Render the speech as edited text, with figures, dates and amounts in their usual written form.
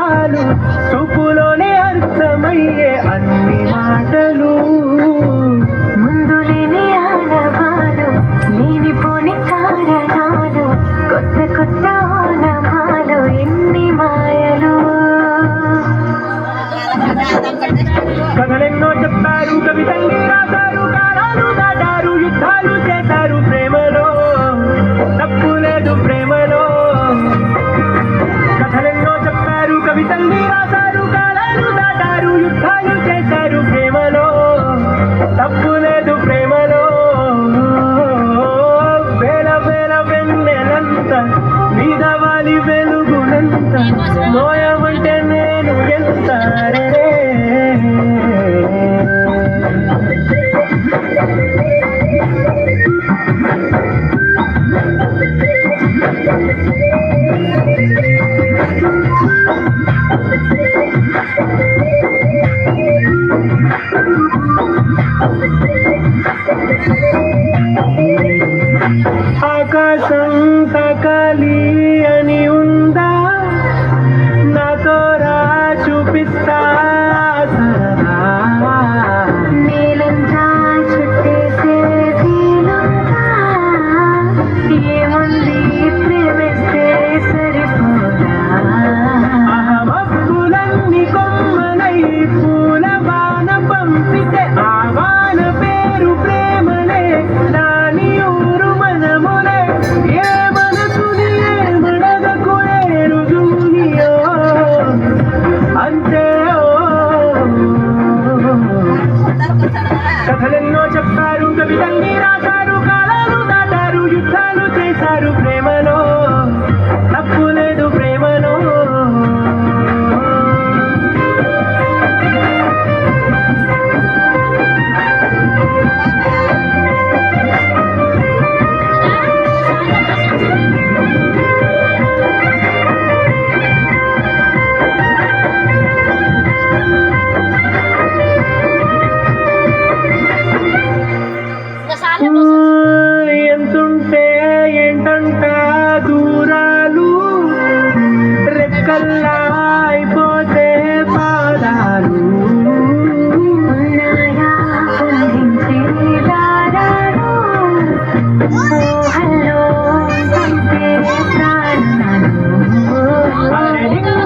చాలు చూపులోనే అర్థమయ్యే అన్ని మాటలు ముందు లేని ఆనవాలు లేనిపోని కారణాలు కొత్త కొత్త ఓనమాలు ఎన్ని మాయలు కథలెన్నో చెప్పారు కవితల్ని రాశారు కాలాలు దాటారు యుద్ధాలు చేశారు ప్రేమలో తప్పు లేదు ప్రేమలో కథలెన్నో చెప్పారు కవితల్ని రాశారు కాలాలు దాటారు యుద్ధాలు చేశారు ప్రేమలో తప్పు లేదు ప్రేమలో వేల వేల వెన్నెలంత మీద వాలి వెలుగునంత మోయ